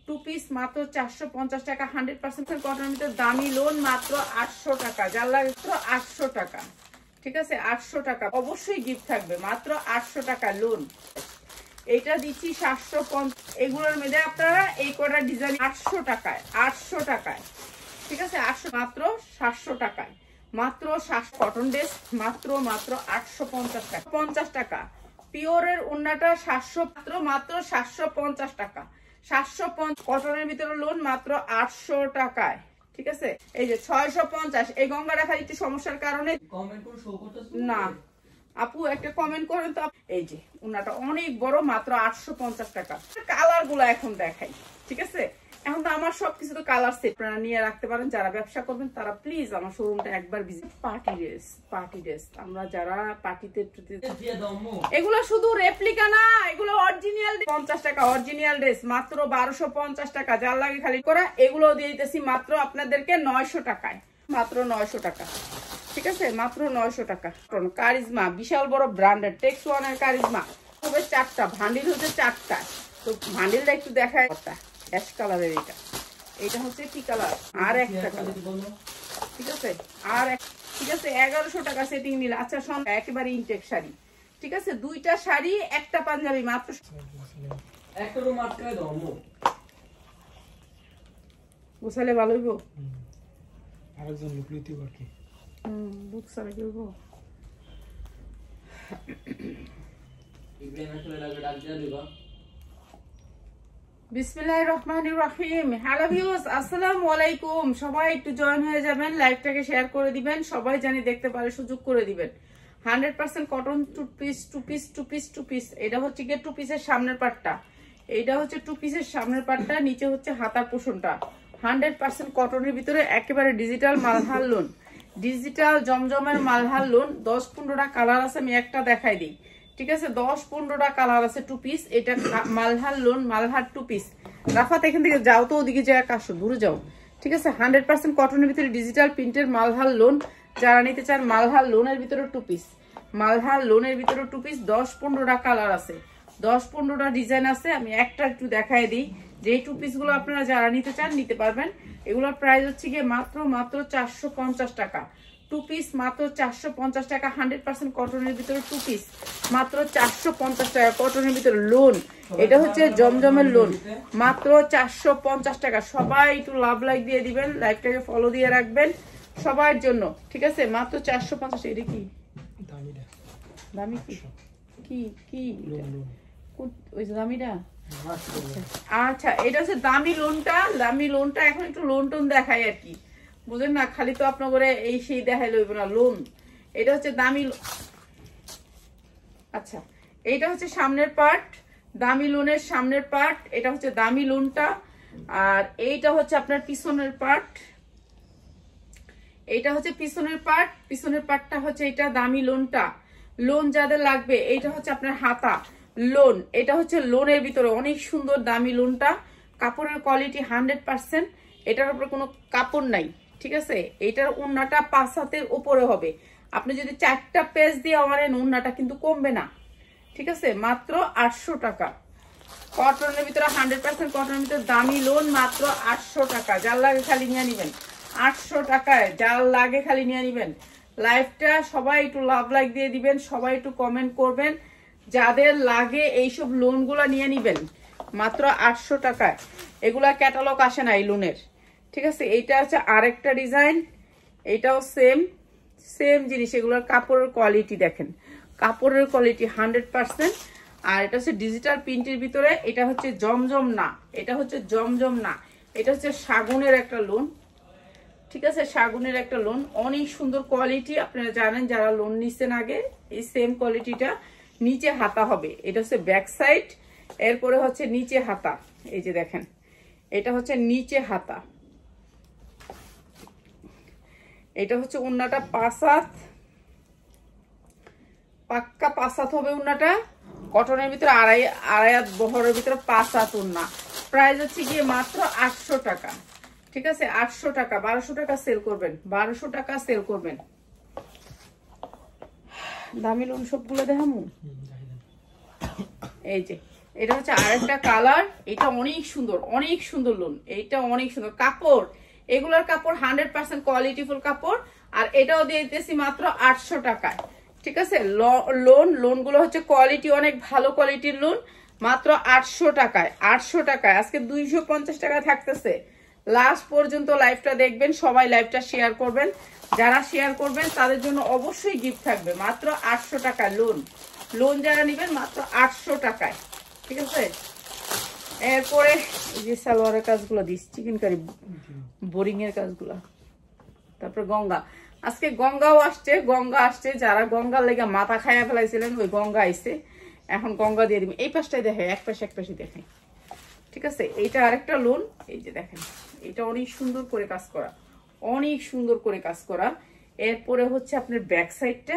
Two piece মাত্র 450 টাকা। 100% কটনের ভিতরে দামি লোন মাত্র 800 টাকা, যার লাগে 800 টাকা। ঠিক আছে, 800 টাকা অবশ্যই গিফট থাকবে, মাত্র 800 টাকা লোন। এইটা দিচ্ছি 750। এগুলোর মধ্যে আপনারা এই কটা ডিজাইন 800 টাকায়, 800 টাকায়। ঠিক আছে, 800 মাত্র 700 টাকায়, মাত্র 700 কটন ড্রেস মাত্র 850 টাকা। 50 টাকা পিওরের ওন্নাটা 700 মাত্র 750 টাকা। 750 কটনের ভিতরে লোন মাত্র 800 টাকায়। ঠিক আছে, এই যে 650। এই গঙ্গাটা খালি একটু সমস্যার কারণে কমেন্ট করে শো করতেছ না। আপু একটা কমেন্ট করেন তো। এই যে ওনাটা অনেক বড়, মাত্র 850 টাকা। কালার গুলো এখন দেখাই। ঠিক আছে, এখন তো আমার সবকিছু তো কালার সেট আপনারা নিয়ে রাখতে পারেন। যারা ব্যবসা করবেন তারা প্লিজ আমার শোরুমটা একবার ভিজিট। পার্টি ড্রেস আমরা যারা পার্টিতে এগুলো শুধু রেপ্লিকা না, এগুলো অরিজিনাল। 50 টাকা অরিজিনাল ড্রেস মাত্র 1250 টাকা, যার লাগে খালি করা। এগুলো দিয়ে দিতেছি মাত্র আপনাদেরকে 900 টাকায়, মাত্র 900 টাকা। ঠিক আছে, মাত্র 900 টাকা। কারিজমা বিশাল বড় ব্র্যান্ডেড টেক্স ওয়ানের কারিজমা হবে 4টা, ভান্ডিল হচ্ছে 4টা। তো ভান্ডিলটা একটু দেখায়। অ্যাশ কালারের এটা হচ্ছে কি কালার, আর একটা কালার। ঠিক আছে, আর ঠিক আছে 1100 টাকা সেটিং নিলে। আচ্ছা শোন, একেবারে ইনটেক শাড়ি। ঠিক আছে, 2টা শাড়ি একটা পাঞ্জাবি মাত্র। একটা রুম আটকায় দাও আম্মু, গোছালে ভালো হইব। আরেকজন লোক লইতে বাকি বুক সারা করব। ইব্রাহিম আসলে লাগবে ডাক দিয়া দিবা। বিসমিল্লাহির রহমানির রহিম। হ্যালো ভিউয়ার্স, আসসালামু আলাইকুম। সবাই একটু জয়েন হয়ে যাবেন, লাইভটাকে শেয়ার করে দিবেন, সবাই জানি দেখতে পারে, সুযোগ করে দিবেন। 100% কটন টু পিস। এটা হচ্ছে গিয়ে টু পিসের সামনের পাটটা, এইটা হচ্ছে টু পিসের সামনের পাটটা, নিচে হচ্ছে হাতার পোষণটা। 100% কটনের ভিতরে একেবারে ডিজিটাল মালহার লোন, ডিজিটাল জমজমের মালহার লোন। 10-15টা কালার আছে, আমি একটা দেখাই দিই। ঠিক আছে, 10-15টা কালার আছে টু পিস। এটা Malhar lawn, Malhar two piece. Rafat এখান থেকে যাও তো, ওদিকে যায় কাশো, দূরে যাও। ঠিক আছে, 100% কটনের ভিতরে ডিজিটাল প্রিন্টের মালহার লোন। যারা নিতে চান মালহার লোনের ভিতরে টু পিস, মালহার লোনের ভিতরে টু পিস। 10-15টা কালার আছে, 10-15টা ডিজাইন আছে। আমি একটা একটু দেখাই দিই যে এই টু পিস গুলো আপনারা যারা নিতে চান নিতে পারবেন। এগুলোর প্রাইস হচ্ছে গিয়ে মাত্র 450 টাকা। টু পিস মাত্র 450 টাকা। 100% কটনের ভিতরে টু পিস মাত্র 450 টাকা। কটনের ভিতরে লোন, এটা হচ্ছে জমজমের লোন, মাত্র 450 টাকা। সবাই একটু লাভ লাইক দিয়ে দিবেন, লাইকটাকে ফলো দিয়ে রাখবেন সবার জন্য। ঠিক আছে, মাত্র 450। এটা কি দামি, কি কি ওই দামিটা? আচ্ছা, এটা হচ্ছে দামি লোনটা। দামি লোনটা এখন একটু লোন টোন দেখাই আর কি, বুঝেন না, খালি তো আপনার করে এই সেই দেখাই লইব না। লোন এটা হচ্ছে দামি। আচ্ছা, এইটা হচ্ছে সামনের পার্ট, দামি লোনের সামনের পার্ট। এটা হচ্ছে দামি লোনটা। আর এইটা হচ্ছে আপনার পিছনের পার্ট, এইটা হচ্ছে পিছনের পার্ট। পিছনের পার্টটা হচ্ছে এটা দামি লোনটা। লোন যাদের লাগবে, এইটা হচ্ছে আপনার হাতা লোন। এটা হচ্ছে লোনের ভিতরে অনেক সুন্দর দামি লোনটা। কাপড়ের কোয়ালিটি 100%, এটার উপরে কোনো কাপড় নাই। ঠিক আছে, এটার ওন্নাটা 5 হাতের উপরে হবে। আপনি যদি 4টা পেজ দিয়ে আনেন ওন্নাটা কিন্তু কমবে না। ঠিক আছে, মাত্র 800 টাকা। কটনের ভিতরে 100% কটনের ভিতরে দামি লোন মাত্র 800 টাকা। যার লাগে খালি নিয়ে নিবেন 800 টাকায়, যার লাগে খালি নিয়ে নিবেন। লাইভটা সবাই একটু লাভ লাইক দিয়ে দিবেন, সবাই একটু কমেন্ট করবেন। যাদের লাগে এইসব লোনগুলা নিয়ে নিবেন মাত্র 800 টাকায়। এগুলা ক্যাটালগ আসে না এই লোনের। ঠিক আছে, এইটা হচ্ছে আরেকটা ডিজাইন, এইটাও সেম জিনিস। এগুলোর কাপড়ের কোয়ালিটি দেখেন, কাপড়ের কোয়ালিটি 100%। আর এটা হচ্ছে ডিজিটাল প্রিন্টের ভিতরে। এটা হচ্ছে জমজম না, এটা হচ্ছে জমজম না, এটা হচ্ছে শাগুনের একটা লোন। ঠিক আছে, শাগুনের একটা লোন, অনেক সুন্দর কোয়ালিটি। আপনারা জানেন যারা লোন নিচ্ছেন আগে, এই সেম কোয়ালিটিটা। নিচে হাতা হবে, এটা হচ্ছে ব্যাক সাইড, এরপরে হচ্ছে নিচে হাতা। এই যে দেখেন, এটা হচ্ছে নিচে হাতা। এটা হচ্ছে ওন্নাটা 5 হাত, পাক্কা 5 হাত হবে ওন্নাটা। কটনের ভিতরে আড়াই হাত বহরের ভিতরে 5 হাত ওন্না। প্রাইস হচ্ছে গিয়ে মাত্র 800 টাকা। ঠিক আছে, 800 টাকা। 1200 টাকা সেল করবেন, 1200 টাকা সেল করবেন। দামি লোন সবগুলো দেখামু। এই যে এটা হচ্ছে আরেকটা কালার, এটা অনেক সুন্দর লোন, এটা অনেক সুন্দর কাপড়, এগুলোর কাপড় 100% কোয়ালিটিফুল কাপড়। আর এটাও দিয়ে দিতেছি মাত্র 800 টাকায়। ঠিক আছে, লোন গুলো হচ্ছে কোয়ালিটি অনেক ভালো কোয়ালিটির লোন, মাত্র 800 টাকায়। 800 টাকায় আজকে 250 টাকা থাকতেছে। লাস্ট পর্যন্ত লাইভটা দেখবেন, সবাই লাইভটা শেয়ার করবেন, যারা শেয়ার করবেন তাদের জন্য অবশ্যই গিফট থাকবে। মাত্র 800 টাকায় লোন যারা নেবেন মাত্র 800 টাকায়। ঠিক আছে, এরপরে এই যে সালোয়ারের কাজগুলো দিস, চিকেন কারি বোরিং এর কাজগুলো। তারপর গঙ্গা, আজকে গঙ্গাও আসছে, যারা গঙ্গার লেগে মাথা খাইয়া ফেলাইছিলেন ওই গঙ্গা আইছে, এখন গঙ্গা দিয়ে দিবেন। এই পাশটাই দেখে, এক পাশে দেখে। ঠিক আছে, এইটা আরেকটা লোন, এই যে দেখেন, এটা অনেক সুন্দর করে কাজ করা, এরপরে হচ্ছে আপনার ব্যাক সাইডটা,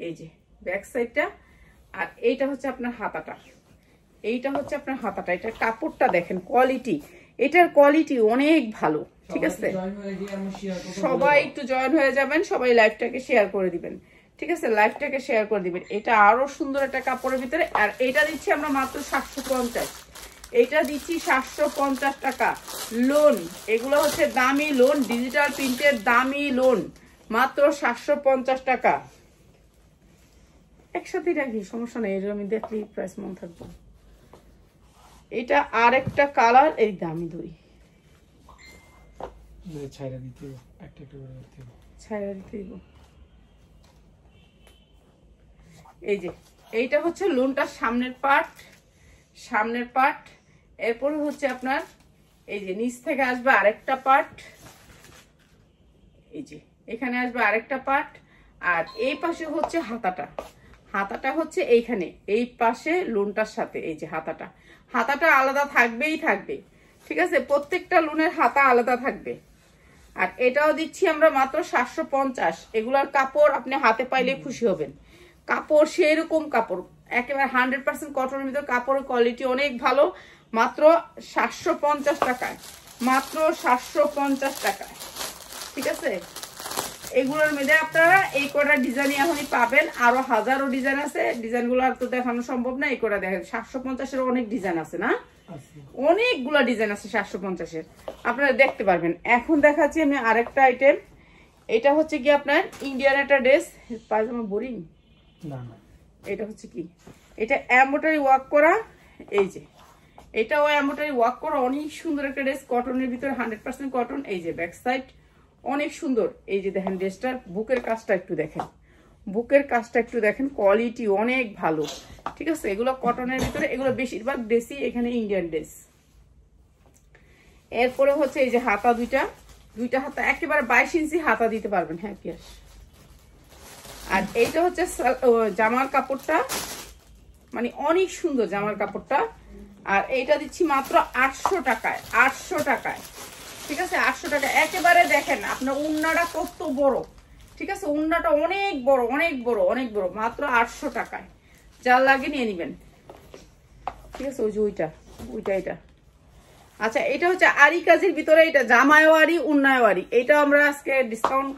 এই যে ব্যাক সাইডটা, আর এইটা হচ্ছে আপনার হাতাটা, এটার কাপড়টা দেখেন, কোয়ালিটি, এটার কোয়ালিটি অনেক ভালো। ঠিক আছে, সবাই একটু জয়েন হয়ে যাবেন, সবাই লাইভটাকে শেয়ার করে দিবেন। ঠিক আছে, লাইভটাকে শেয়ার করে দিবেন। এটা আরো সুন্দর একটা কাপড়ের ভিতরে, আর এটা দিচ্ছি আমরা মাত্র 750, এটা দিচ্ছি 750 টাকা লোন। এগুলো হচ্ছে দামি লোন, ডিজিটাল প্রিন্টের দামি লোন, মাত্র 750 টাকা। একসাথে রাখি, সমস্যা নেই, আমি দেখলি প্রাইস মন থাকবো। এটা আরেকটা কালার, এই দামি দই ছাইরা দিতে একটা দিব। এই যে এইটা হচ্ছে লোনটার সামনের পার্ট, এরপরে হচ্ছে আপনার এই যে নিচ থেকে আসবে আরেকটা পার্ট, এই যে এখানে আসবে আরেকটা পার্ট, আর এই পাশে হচ্ছে হাতাটা হচ্ছে এইখানে, এই পাশে লোনটার সাথে এই যে হাতাটা আলাদা থাকবে। ঠিক আছে, প্রত্যেকটা লোনের হাতা আলাদা থাকবে। আর এটাও দিচ্ছি আমরা মাত্র 750। এগুলার কাপড় আপনি হাতে পাইলে খুশি হবেন, কাপড় সেরকম কাপড়, একেবারে 100% কটনের ভিতর, কাপড়ের কোয়ালিটি অনেক ভালো, মাত্র 750 টাকায়, মাত্র 750 টাকায়। ঠিক আছে, এগুলোর মধ্যে আপনারা এই কটা ডিজাইন এখনই পাবেন, আরো হাজারো ডিজাইন আছে, ডিজাইনগুলো আর তো দেখানো সম্ভব না। এই কটা দেখেন, 750-এর অনেক ডিজাইন আছে না, অনেকগুলা ডিজাইন আছে 750-এর, আপনারা দেখতে পারবেন। এখন দেখাচ্ছি আমি আরেকটা আইটেম, এটা হচ্ছে কি আপনার ইন্ডিয়ান একটা ড্রেস, পায়জামা বোরিং না, এটা হচ্ছে কি, এটা এমব্রয়ডারি ওয়ার্ক করা, এই যে এটাও এমব্রয়ডারি ওয়ার্ক করা, অনেক সুন্দর একটা ড্রেস, কটনের ভিতরে 100% কটন। এই যে ব্যাক সাইড অনেক সুন্দর, এই যে দেখেন ড্রেসটার বুকের কাজটা একটু দেখেন, কোয়ালিটি অনেক ভালো। ঠিক আছে, এগুলো কটনের ভিতরে, এগুলো বেশিরভাগ ড্রেসই এখানে ইন্ডিয়ান ড্রেস। এরপরে হচ্ছে এই যে হাতা, দুইটা হাতা একেবারে 22 ইঞ্চি হাতা দিতে পারবেন। হ্যাঁ পিয়াস, আর এইটা হচ্ছে জামার কাপড়টা, মানে অনেক সুন্দর জামার কাপড়টা, আর এইটা দিচ্ছি মাত্র 800 টাকায়। ঠিক আছে, 800 টাকা। একেবারে দেখেন আপনার উন্নাটা কত বড়, ঠিক আছে, উন্নাটা অনেক বড়, মাত্র 800 টাকায়। যার লাগে নিয়ে নিবেন। ঠিক আছে, ওই যে এটা। আচ্ছা, এটা হচ্ছে আরি কাজের ভিতরে, এটা জামায়ও আরি, উন্নায়ও আরি। এটা আমরা আজকে ডিসকাউন্ট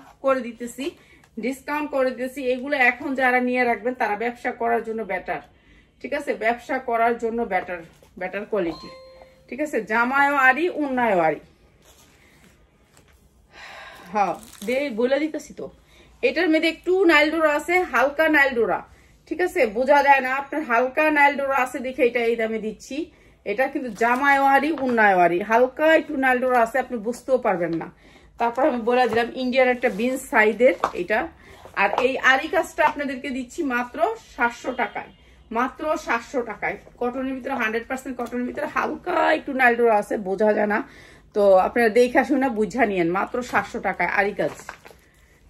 করে দিতেছি। এগুলো এখন যারা নিয়ে রাখবেন তারা ব্যবসা করার জন্য বেটার। ঠিক আছে, ব্যবসা করার জন্য বেটার কোয়ালিটি। ঠিক আছে, জামায়ও আরি, উন্নায়ও আরি। হ্যাঁ, বলে দিতেছি তো। এটার মধ্যে একটু নাইল ডোরা আছে, হালকা নাইল ডোরা। ঠিক আছে, বোঝা যায় না, আপনার হালকা নাইল ডোরা আছে দেখে এটা এই দামে দিচ্ছি। এটা কিন্তু জামায়ও আরি, উন্নায়ও আরি, হালকা একটু নাইল ডোরা আছে, আপনি বুঝতেও পারবেন না। তারপর আমি বলে দিলাম ইন্ডিয়ার একটা বিনস সাইজের এটা। আর এই আরি কাজটা আপনাদেরকে দিচ্ছি মাত্র 700 টাকায়, কটনের ভিতরে 100% কটনের ভিতরে, হালকা একটু নাইল ডোরা আছে, বোঝা যায় না, তো আপনারা দেখে শুনে বুঝা নিয়েন। মাত্র 700 টাকায় আরি কাজ।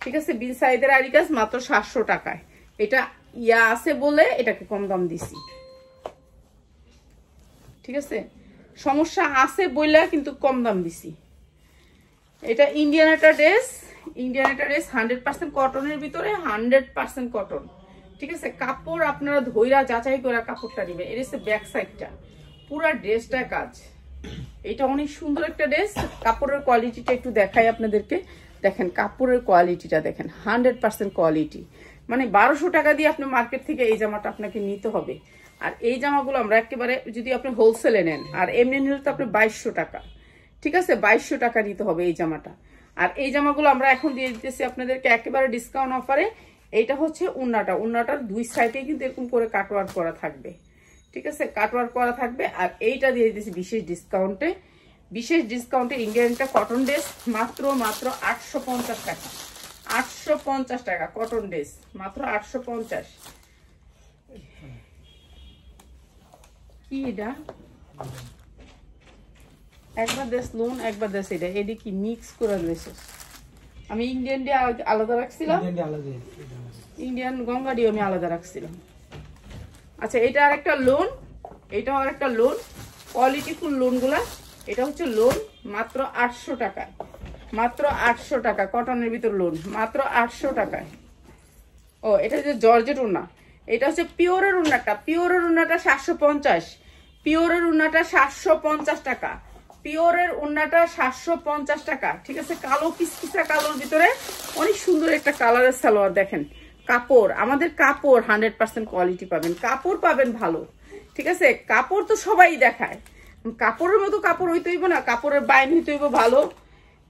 ঠিক আছে, বিন সাইজের আরি কাজ মাত্র 700 টাকায়। এটা ইয়া আছে বলে এটাকে কম দাম দিছি। ঠিক আছে, সমস্যা আছে বলে কিন্তু কম দাম দিছি। এটা ইন্ডিয়ান একটা ড্রেস, 100% কটনের ভিতরে, 100% কটন। ঠিক আছে, কাপড় আপনারা ধইরা যাচাই করে কাপড়টা নেবেন। এটা হচ্ছে ব্যাক সাইডটা, পুরা ড্রেসটা কাজ। এটা অনেক সুন্দর একটা ড্রেস। কাপড়ের কোয়ালিটিটা একটু দেখাই আপনাদেরকে। দেখেন কাপড়ের কোয়ালিটিটা দেখেন, 100% কোয়ালিটি। মানে 1200 টাকা দিয়ে আপনি মার্কেট থেকে এই জামাটা আপনাকে নিতে হবে। আর এই জামাগুলো আমরা একেবারে যদি আপনি হোলসেলে নেন আর এমনি নিলে তো আপনি 2200 টাকা, ঠিক আছে, 2200 টাকা নিতে হবে এই জামাটা। আর এই জামাগুলো আমরা এখন দিয়ে দিতেছি আপনাদেরকে একেবারে ডিসকাউন্ট অফারে। এইটা হচ্ছে উন্নাটার দুই সাইডে কিন্তু এরকম করে কাটওয়ার্ক করা থাকবে, ঠিক আছে, কাটওয়ার্ক করা থাকবে। আর এইটা দিয়ে দিতেছি বিশেষ ডিসকাউন্টে ইন্ডিয়ানটা কটন ড্রেস মাত্র 850 টাকা, 850 টাকা কটন ড্রেস মাত্র 850। কি এটা একবার দেশ লোন একবার দেশ এটা এডি কি মিক্স করে দিয়েছে। আমি ইন্ডিয়ান দিয়ে আলাদা রাখছিলাম, ইন্ডিয়ান গঙ্গাডিও আমি আলাদা রাখছিলাম। আচ্ছা এটা আর একটা লোন, এটাও আর একটা লোন, কোয়ালিটিফুল লোনগুলা। এটা হচ্ছে লোন মাত্র 800 টাকায়, মাত্র 800 টাকা কটনের ভিতর লোন মাত্র 800 টাকায়। ও এটা হচ্ছে জর্জেট উন্না, এটা হচ্ছে পিওরের উন্নাটা, পিওরের উন্নাটা 750, পিওরের উন্নাটা 750 টাকা, পিওরের উন্নাটা 750 টাকা, ঠিক আছে। কালো কিসকিসা কালোর ভিতরে অনেক সুন্দর একটা কালারের সালোয়ার। দেখেন কাপড়, আমাদের কাপড় 100% কোয়ালিটি পাবেন, কাপড় পাবেন ভালো, ঠিক আছে। কাপড় তো সবাই দেখায়, কাপড়ের মতো কাপড় হইতে হইব না, কাপড়ের বাইন হইতে হইব ভালো,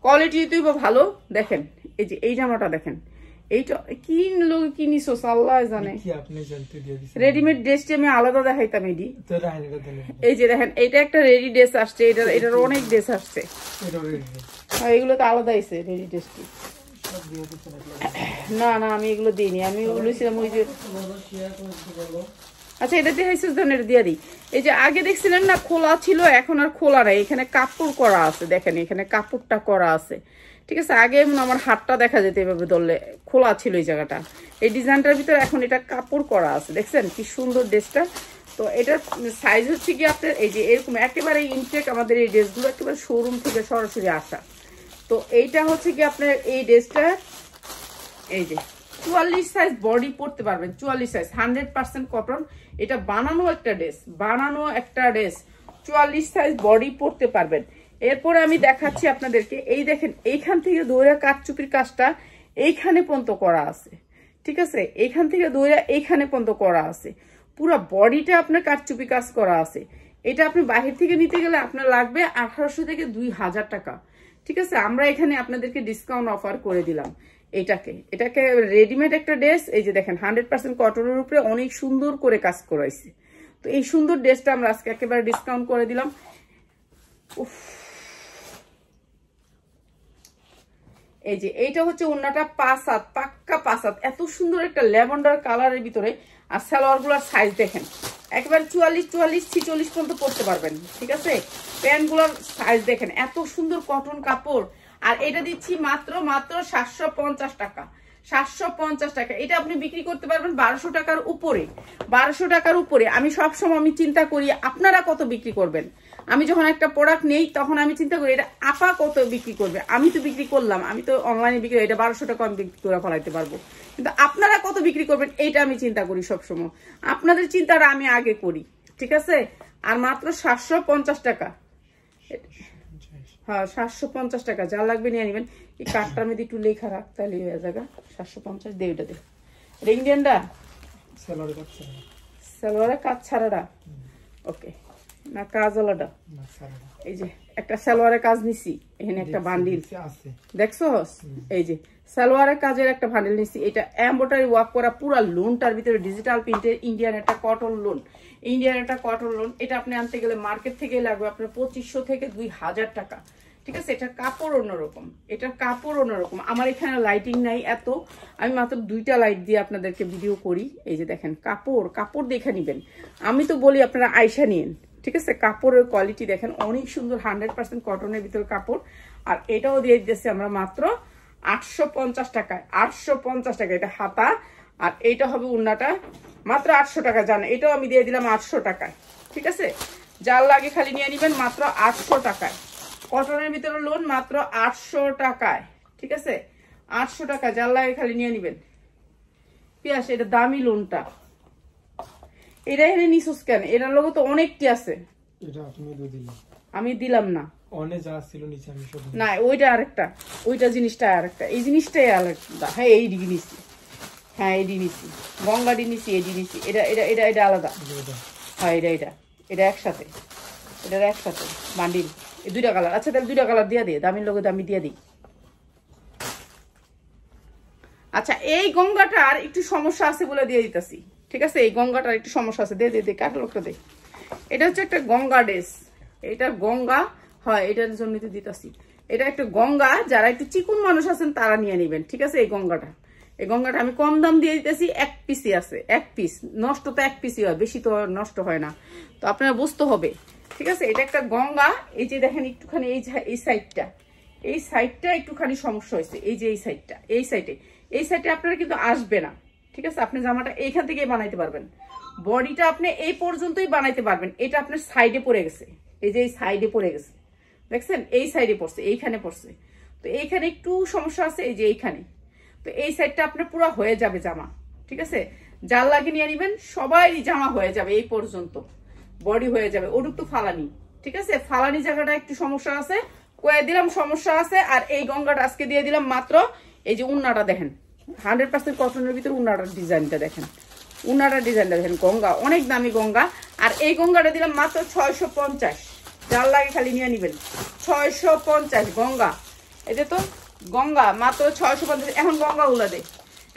কোয়ালিটি হইতে হইব ভালো। দেখেন এই যে এই জামাটা দেখেন, এইটা কি লোক কিনিছো আল্লাহ জানে, রেডিমেড ড্রেসটি আমি আলাদা দেখাইতাম। এই যে দেখেন এইটা একটা রেডি ড্রেস আসছে, এটার অনেক ড্রেস আসছে, এগুলো তো আলাদা আইছে রেডি ড্রেসটি। না না আমি এগুলো দিইনি, আমি বলেছিলাম ওই যে আচ্ছা এটা দেখাইছিস ধরেন এটা দিয়ে দিই। এই যে আগে দেখছিলেন না খোলা ছিল, এখন আর খোলা নাই, এখানে কাপড় করা আছে, দেখেন এখানে কাপড়টা করা আছে, ঠিক আছে। আগে আমার হাতটা দেখা যেত এভাবে ধরলে, খোলা ছিল এই জায়গাটা, এই ডিজাইনটার ভিতরে এখন এটা কাপড় করা আছে, দেখছেন কি সুন্দর ড্রেসটা। তো এটার সাইজ হচ্ছে কি আপনার এই যে এরকম একেবারে ইনটেক, আমাদের এই ড্রেসগুলো একেবারে শোরুম থেকে সরাসরি আসা। তো এইটা হচ্ছে কি আপনার এই ড্রেসটা এই যে 44 সাইজ বডি পরতে পারবেন, 44 সাইজ 100% কটন, এটা বানানো একটা ড্রেস, বানানো একটা ড্রেস 44 সাইজ বডি পরতে পারবেন। এরপরে আমি দেখাচ্ছি আপনাদেরকে, এই দেখেন এইখান থেকে দইরা কাটচুপির কাজটা এইখানে পর্যন্ত করা আছে, ঠিক আছে, এইখান থেকে দইরা এইখানে পর্যন্ত করা আছে, পুরো বডিটা আপনার কাটচুপি কাজ করা আছে। এটা আপনি বাহির থেকে নিতে গেলে আপনার লাগবে 1800 থেকে 2000 টাকা, ঠিক আছে। আমরা এখানে আপনাদেরকে ডিসকাউন্ট অফার করে দিলাম এটাকে রেডিমেড একটা ড্রেস। এই যে দেখেন 100% কটনের উপরে অনেক সুন্দর করে কাজ করাইছে। তো এই সুন্দর ড্রেসটা আমরা আজকে একেবারে ডিসকাউন্ট করে দিলাম। এই যে এইটা হচ্ছে ওন্নাটা 5 হাত, পাক্কা 5 হাত, এত সুন্দর একটা ল্যাভেন্ডার কালারের ভিতরে। আর সালোয়ার গুলার সাইজ দেখেন একবার 44, 44, 46 পর্যন্ত পড়তে পারবেন, ঠিক আছে। প্যান্ট গুলার সাইজ দেখেন, এত সুন্দর কটন কাপড়। আর এটা দিচ্ছি মাত্র 750 টাকা, 750 টাকা। এটা আপনি বিক্রি করতে পারবেন 1200 টাকার উপরে, 1200 টাকার উপরে। আমি সবসময় আমি চিন্তা করি আপনারা কত বিক্রি করবেন। আমি যখন একটা প্রোডাক্ট নেই তখন আমি চিন্তা করি এটা আপা কত বিক্রি করবে। আমি তো বিক্রি করলাম, আমি তো অনলাইনে বিক্রি, এটা 1200 টাকা আমি বিক্রি করে ফেলাইতে পারবো, কিন্তু আপনারা কত বিক্রি করবেন এইটা আমি চিন্তা করি সবসময়। আপনাদের চিন্তাটা আমি আগে করি, ঠিক আছে। আর মাত্র 750 টাকা, হ্যাঁ 750 টাকা, যা লাগবে নিয়ে নেবেন। এই কার্ডটার মধ্যে একটু লেখা রাখ, তাহলে হয়ে যাবে। 750 দিয়ে ওটা দে। ইন্ডিয়ানটা সালোয়ারের কাজ ছাড়াটা, ওকে না কাজওয়ালাটা। এই যে একটা সালোয়ারের কাজ নিছি, এখানে একটা বান্ডিল দেখছো, এই যে সালোয়ারের কাজের একটা বান্ডিল নিছি। এটা এমব্রয়ডারি ওয়ার্ক করা পুরো লোনটার ভিতরে ডিজিটাল প্রিন্টের ইন্ডিয়ান একটা কটন লোন, ইন্ডিয়ান একটা কটন লোন। এটা আপনি আনতে গেলে মার্কেট থেকে লাগবে আপনার 2500 থেকে 2000 টাকা, ঠিক আছে। এটার কাপড় অন্যরকম, এটার কাপড় অন্যরকম। আমার এখানে লাইটিং নাই এত, আমি মাত্র 2টা লাইট দিয়ে আপনাদেরকে ভিডিও করি। এই যে দেখেন কাপড় দেখে নিবেন। আমি তো বলি আপনারা আয়সা নিন, ঠিক আছে। কাপড়ের কোয়ালিটি দেখেন অনেক সুন্দর, 100% কটনের ভিতরে কাপড়। আর এটাও দিয়ে দিতেছি আমরা মাত্র 850 টাকায়, 850 টাকা। এটা হাতা আর এইটা হবে উন্নাটা, মাত্র 800 টাকা। জান এটাও আমি দিয়ে দিলাম 800 টাকায়, ঠিক আছে। যার লাগে খালি নিয়ে নিবেন মাত্র 800 টাকায়। কটনের ভিতরে লোন মাত্র 800 টাকায়, ঠিক আছে। 800 টাকা যার লাগে খালি নিয়ে নিবেন। পিয়াস এটা দামি লোনটা, এটা এনে নিছস কেন? এটার লোক তো অনেকটি আছে, আমি দিলাম না। না ওইটা আরেকটা, ওইটা জিনিসটা আরেকটা, এই জিনিসটাই আলাদা। হ্যাঁ এই নিছি, হ্যাঁ এডি নিছি, গঙ্গাডি নিছি, এডি নিছি। এটা এটা এটা এটা আলাদা, হ্যাঁ এটা একসাথে, এটার একসাথে বান্ডিল, এই 2টা কালার। আচ্ছা তাহলে 2টা কালার দিয়ে দিই, দামির লোকে দামি দিয়ে দিই। আচ্ছা এই গঙ্গাটার একটু সমস্যা আছে বলে দিয়ে দিতেছি, ঠিক আছে? এই গঙ্গাটার একটু সমস্যা আছে, দিয়ে ক্যাটালগটা দে। এটা হচ্ছে একটা গঙ্গা ড্রেস, এটা গঙ্গা হয়, এটার জন্য দিতেছি। এটা একটা গঙ্গা, যারা একটু চিকুন মানুষ আছেন তারা নিয়ে নেবেন, ঠিক আছে? এই গঙ্গাটা আমি কম দাম দিয়ে দিতেছি, 1 পিসই আছে, 1 পিস। নষ্ট তো 1 পিসই হয়, বেশি তো নষ্ট হয় না, তো আপনারা বুঝতে হবে, ঠিক আছে? এটা একটা গঙ্গা। এই যে দেখেন একটুখানি এই সাইডটা একটুখানি সমস্যা হয়েছে, এই যে এই সাইডে আপনারা কিন্তু আসবে না, ঠিক আছে? আপনি জামাটা এইখান থেকেই বানাইতে পারবেন, বডিটা আপনি এই পর্যন্তই বানাইতে পারবেন। এটা আপনার সাইডে পড়ে গেছে, এই যে এই সাইডে পড়ে গেছে, দেখছেন? এই সাইডে পড়ছে, এইখানে পড়ছে, তো এইখানে একটু সমস্যা আছে, এই যে এইখানে। তো এই সাইডটা আপনার পুরো হয়ে যাবে জামা, ঠিক আছে? জাল লাগিয়ে নিয়ে নিবেন, সবাই জামা হয়ে যাবে, এই পর্যন্ত বডি হয়ে যাবে। ওর একটু ফালানি, ঠিক আছে? ফালানি জায়গাটা একটু সমস্যা আছে, কয়ে দিলাম সমস্যা আছে। আর এই গঙ্গাটা আজকে দিয়ে দিলাম মাত্র, এই যে উন্নাটা দেখেন 100% কটনের ভিতরে, উন্নাটার ডিজাইনটা দেখেন, গঙ্গা অনেক দামি গঙ্গা। আর এই গঙ্গাটা দিলাম মাত্র 650, জাল লাগে খালি নিয়ে নিবেন, 650 গঙ্গা। এটা তো গঙ্গা মাত্র 650। এখন গঙ্গা গুলা দে,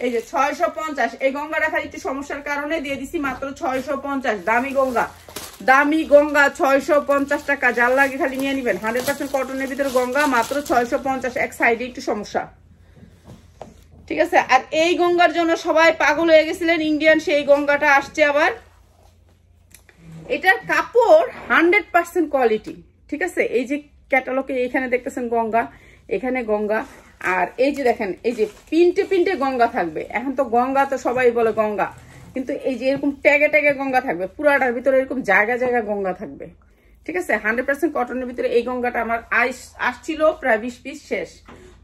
এই যে 650। এই গঙ্গাটা খালি একটু সমস্যার কারণে দিয়ে দিছি মাত্র 650। দামি গঙ্গা 650 টাকা, জাল লাগে খালি নিয়ে নিবেন। 100% কটনের ভিতরে গঙ্গা মাত্র 650। এক সাইডে একটু সমস্যা, ঠিক আছে? আর এই গঙ্গার জন্য সবাই পাগল হয়ে গেছিলেন, ইন্ডিয়ান সেই গঙ্গাটা আসছে আবার। এটার কাপড় 100% কোয়ালিটি, ঠিক আছে? এই যে ক্যাটালগে এখানে দেখতেছেন গঙ্গা, এখানে গঙ্গা, আর এই যে দেখেন এই যে পিনটে গঙ্গা থাকবে। এখন তো গঙ্গা তো সবাই বলে গঙ্গা, কিন্তু এই যে এরকম ট্যাগে গঙ্গা থাকবে, পুরাটার ভিতরে এরকম জায়গা গঙ্গা থাকবে, ঠিক আছে? 100% কটনের ভিতরে এই গঙ্গাটা আমার আসছিল প্রায় 20 পিস শেষ,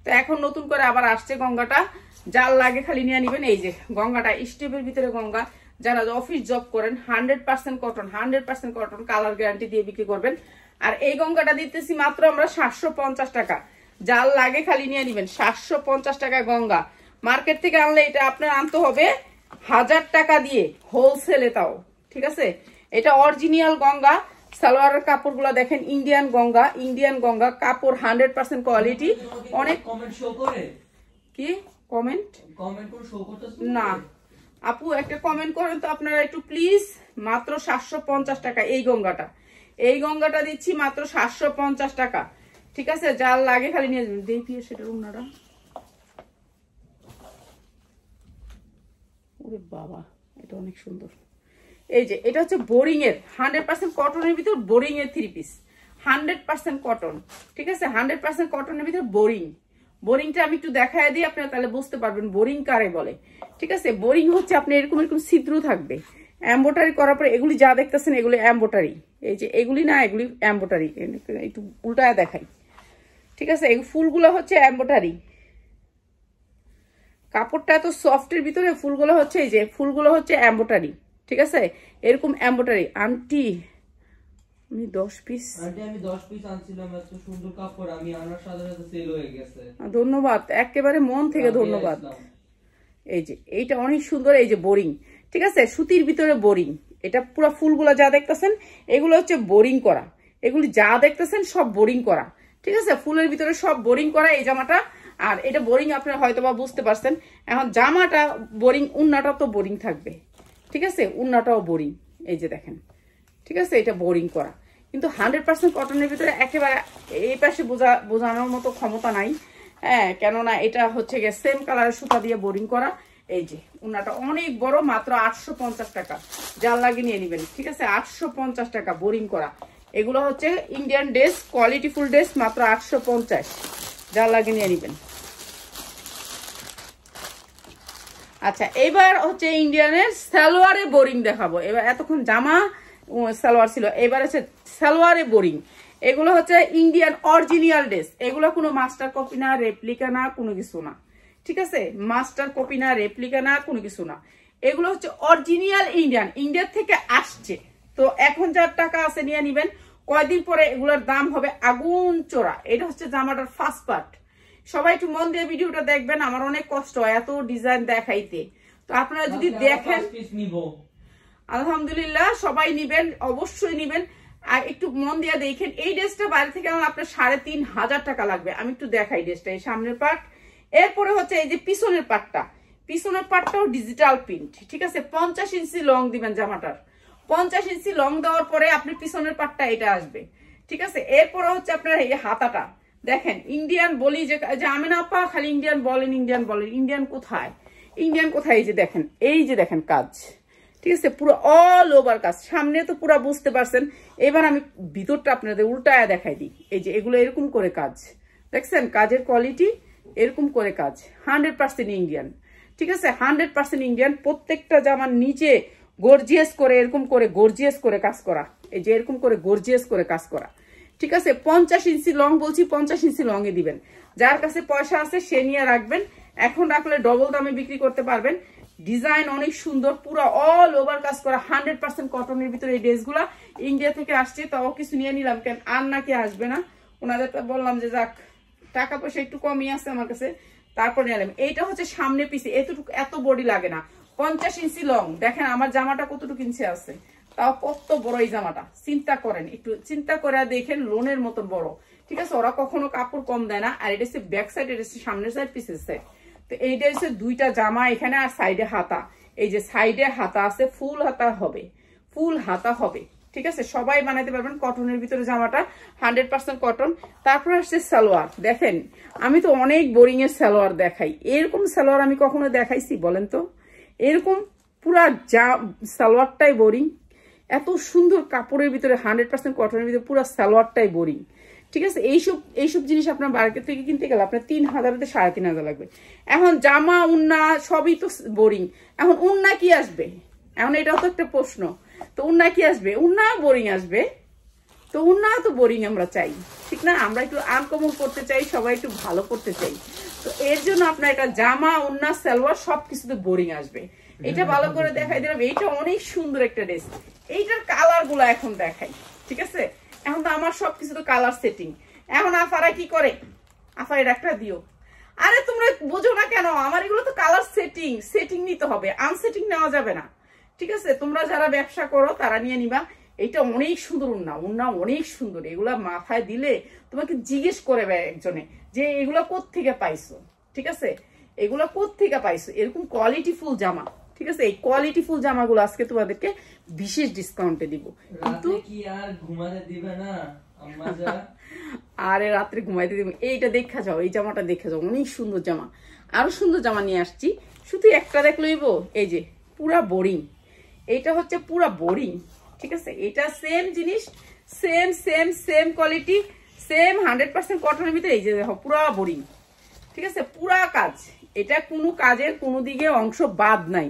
তো এখন নতুন করে আবার আসছে গঙ্গাটা। জাল লাগে খালি নিয়ে নিবেন। এই যে গঙ্গাটা স্টেপের ভিতরে গঙ্গা, যারা অফিস জব করেন 100% কটন, কালার গ্যারান্টি দিয়ে বিক্রি করবেন। আর এই গঙ্গাটা দিতেছি মাত্র আমরা 750 টাকা, জাল লাগে খালি নিয়ে নিবেন। 750 টাকা গঙ্গা। মার্কেট থেকে আনলে এটা আপনার আনতে হবে 1000 টাকা দিয়ে হোলসেলে, তাও ঠিক আছে? এটা অরিজিনাল গঙ্গা। সালোয়ারের কাপড়গুলো দেখেন, ইন্ডিয়ান গঙ্গা কাপড় 100% কোয়ালিটি। অনেক কমেন্ট শো করে কি কমেন্ট করে শো করতেছে না আপু, একটা কমেন্ট করেন তো আপনারা একটু প্লিজ। মাত্র 750 টাকা এই গঙ্গাটা দিচ্ছি মাত্র 750 টাকা, ঠিক আছে? জাল লাগে খালি নিয়ে যাবেন। দেখি সেটার উন্নাটা, ওরে বাবা এটা অনেক সুন্দর। এই যে এটা হচ্ছে বোরিং এর 100% কটনের ভিতর, বোরিং এর 3 পিস, 100% কটন, ঠিক আছে? 100% কটনের ভিতর বোরিংটা আমি একটু দেখায় দিই, আপনারা তাহলে বুঝতে পারবেন বোরিং কারে বলে, ঠিক আছে? বোরিং হচ্ছে আপনি এরকম ছিদ্র থাকবে, এমব্রয়ডারি করার পরে এগুলি যা দেখতেছেন এগুলি এমব্রয়ডারি, এই যে এগুলি না, এগুলি এমব্রয়ডারি। একটু উল্টায় দেখাই, ঠিক আছে? এই ফুলগুলো হচ্ছে এমব্রয়ডারি, কাপড়টা এত সফটের ভিতরে ফুলগুলো হচ্ছে, এই যে ফুলগুলো হচ্ছে এমব্রয়ডারি, ঠিক আছে? এরকম এমব্রয়ডারি। আন্টি আমি 10 পিস আনছিলাম, এত সুন্দর কাপড় আমি আনার সাথে সাথে সেল হয়ে গেছে। ধন্যবাদ, একেবারে মন থেকে ধন্যবাদ। এই যে এইটা অনেক সুন্দর, এই যে বোরিং, ঠিক আছে? সুতির ভিতরে বোরিং। এটা পুরো ফুলগুলো যা দেখতেছেন এগুলো হচ্ছে বোরিং করা, এগুলি যা দেখতেছেন সব বোরিং করা, ঠিক আছে? ফুলের ভিতরে সব বোরিং করা এই জামাটা। আর এটা বোরিং আপনারা হয়তো বা বুঝতে পারছেন। এখন জামাটা বোরিং, উন্নাটা তো বোরিং থাকবে, ঠিক আছে? উন্নাটাও বোরিং, এই যে দেখেন, ঠিক আছে? এটা বোরিং করা, কিন্তু 100% কটনের ভিতরে একেবারে এই পাশে বোঝানোর মতো ক্ষমতা নাই, হ্যাঁ, কেননা এটা হচ্ছে গিয়ে সেম কালারের সুতা দিয়ে বোরিং করা। এই যে উন্নাটা অনেক বড়, মাত্র 850 টাকা, জাল লাগিয়ে নিয়ে নেবেন, ঠিক আছে? 850 টাকা বোরিং করা। এগুলো হচ্ছে ইন্ডিয়ান ড্রেস, কোয়ালিটিফুল ড্রেস, মাত্র 850, জাল লাগিয়ে নিয়ে নেবেন। আচ্ছা এবার হচ্ছে ইন্ডিয়ানের সালোয়ারে বোরিং দেখাবো। এবার এতক্ষণ জামা সালোয়ার ছিল, এবার হচ্ছে সালোয়ারে বোরিং। এগুলো হচ্ছে ইন্ডিয়ান অরিজিনাল ড্রেস, এগুলো কোনো মাস্টার কপি না, রেপ্লিকা না, কোনো কিছু না, ঠিক আছে? মাস্টার কপি না, রেপ্লিকা না, কোনো কিছু না। এগুলো হচ্ছে অরিজিনাল ইন্ডিয়া থেকে আসছে। তো এখন যার টাকা আছে নিয়ে নিবেন, কয়দিন পরে এগুলোর দাম হবে আগুন চোরা। এটা হচ্ছে জামাটার ফার্স্ট পার্ট। সবাই একটু মন দিয়ে ভিডিওটা দেখবেন, আমার অনেক কষ্ট হয় এত ডিজাইন দেখাইতে। তো আপনারা যদি দেখেন, আলহামদুলিল্লাহ সবাই নিবেন, অবশ্যই নিবেন। আর একটু মন দিয়ে দেখেন, এই ড্রেসটা বাইরে থেকে আমার আপনার 3500 টাকা লাগবে। আমি একটু দেখাই ড্রেসটা, এই সামনের পার্ট, এরপরে হচ্ছে এই যে পিছনের পার্টটা, পিছনের পার্টটাও ডিজিটাল প্রিন্ট, ঠিক আছে। 50 ইঞ্চি লং দিবেন জামাটার, 50 ইঞ্চি লং দেওয়ার পরে আপনি পিছনের পার্টটা এটা আসবে, ঠিক আছে। এরপরে হচ্ছে আপনার এই হাতাটা দেখেন, ইন্ডিয়ান বলি যে আমি না আপা খালি ইন্ডিয়ান বলেন, ইন্ডিয়ান বলেন, ইন্ডিয়ান কোথায়, ইন্ডিয়ান কোথায়? এই যে দেখেন কাজ, ঠিক আছে, পুরো অল ওভার কাজ। সামনে তো পুরো বুঝতে পারছেন। এবার আমি ভিতরটা আপনাদের উল্টায় দেখাই দিই। এই যে এগুলো এরকম করে কাজ, দেখছেন কাজের কোয়ালিটি এরকম করে কাজ, 100% ইন্ডিয়ান, ঠিক আছে, 100% ইন্ডিয়ান। প্রত্যেকটা জামার নিচে গর্জিয়াস করে এরকম করে গর্জিয়াস করে কাজ করা, এই যে এরকম করে গর্জিয়াস করে কাজ করা, ঠিক আছে। 50 ইঞ্চি লং বলছি, 50 ইঞ্চি লং এ দিবেন। যার কাছে পয়সা আছে সে নিয়ে রাখবেন, এখন রাখলে ডবল দামে বিক্রি করতে পারবেন। ডিজাইন অনেক সুন্দর, পুরো অল ওভার কাজ করা, 100% কটনের ভিতরে এই ড্রেসগুলা। ইন্ডিয়া থেকে আসছে, তাও কিছু নিয়ে নিলাম, কেন আর নাকি আসবে না, ওনাদের বললাম যে যাক টাকা পয়সা একটু কমই আছে আমার কাছে, তারপর নিলাম। এইটা হচ্ছে সামনে পিছে, এতটুকু এত বডি লাগে না, 50 ইঞ্চি লং। দেখেন আমার জামাটা কতটুকু ইঞ্চি আছে, তাও কত বড় এই জামাটা, চিন্তা করেন, একটু চিন্তা করে দেখেন, লোনের মতো বড়, ঠিক আছে। ওরা কখনো কাপড় কম দেয় না। আর এটা হচ্ছে ব্যাক সাইড, এটা হচ্ছে সামনের সাইড, পিছের সাইড। তো এইটা হচ্ছে দুইটা জামা এখানে, আর সাইডে হাতা, এই যে সাইডে হাতা আছে, ফুল হাতা হবে, ফুল হাতা হবে, ঠিক আছে। সবাই বানাইতে পারবেন কটনের ভিতরে জামাটা, 100% কটন। তারপর আসছে সালোয়ার, দেখেন আমি তো অনেক বোরিং এর সালোয়ার দেখাই, এরকম সালোয়ার আমি কখনো দেখাইছি বলেন তো? এরকম পুরা সালোয়ারটাই বোরিং, এত সুন্দর কাপড়ের ভিতরে 100% কটনের ভিতরে পুরো সালোয়ারটাই বোরিং, ঠিক আছে। এইসব জিনিস আপনার মার্কেট থেকে কিনতে গেলে আপনার 3000 থেকে 3500 লাগবে। এখন জামা উন্না সবই তো বোরিং, এখন উন্না কি আসবে? এখন এটাও তো একটা প্রশ্ন। তো উন্না কি আসবে? উন্না বোরিং আসবে, তো উন্না তো বোরিং আমরা চাই, ঠিক না? আমরা একটু আনকমন করতে চাই, সবাই একটু ভালো করতে চাই। তো এর জন্য আপনার এটা জামা উন্না সালোয়ার সবকিছুতে বোরিং আসবে। এটা ভালো করে দেখাই দিলাম। এইটা অনেক সুন্দর একটা ড্রেস, এইটার কালার গুলো এখন দেখাই, ঠিক আছে। এখন তো আমার সবকিছু তো কালার সেটিং। এখন আফারা কি করে, আফার এটা একটা দিও, আরে তোমরা বোঝো না কেন, আমার এগুলো তো কালার সেটিং, সেটিং নিতে হবে, আনসেটিং নেওয়া যাবে না, ঠিক আছে। তোমরা যারা ব্যবসা করো তারা নিয়ে নিবা। এইটা অনেক সুন্দর উন্না, উন্না অনেক সুন্দর। এগুলা মাথায় দিলে তোমাকে জিজ্ঞেস করবে একজনে যে এগুলা কোত্থেকে পাইছো, ঠিক আছে, এগুলা কোত্থেকে পাইছো, এরকম কোয়ালিটি ফুল জামা, ঠিক আছে। এই কোয়ালিটি ফুল জামাগুলো আজকে তোমাদেরকে বিশেষ ডিসকাউন্টে দিব। কিন্তু কি আর ঘুমাতে দিবে না আম্মা যা? আরে রাত্রে ঘুমাইতে দিব। এইটা দেখা যাও, এই জামাটা দেখা যাও, অনেক সুন্দর জামা। আরো সুন্দর জামা নিয়ে আসছি, শুধু একটা দেখলেইব। এই যে পুরা বোরিং, এইটা হচ্ছে পুরা বোরিং, ঠিক আছে। এটা সেম জিনিস, same same same quality, same 100% কটনের ভিতরে। এই যে দেখো পুরা বোরিং, ঠিক আছে, পুরা কাজ। এটা কোনো কাজের কোনো দিকে অংশ বাদ নাই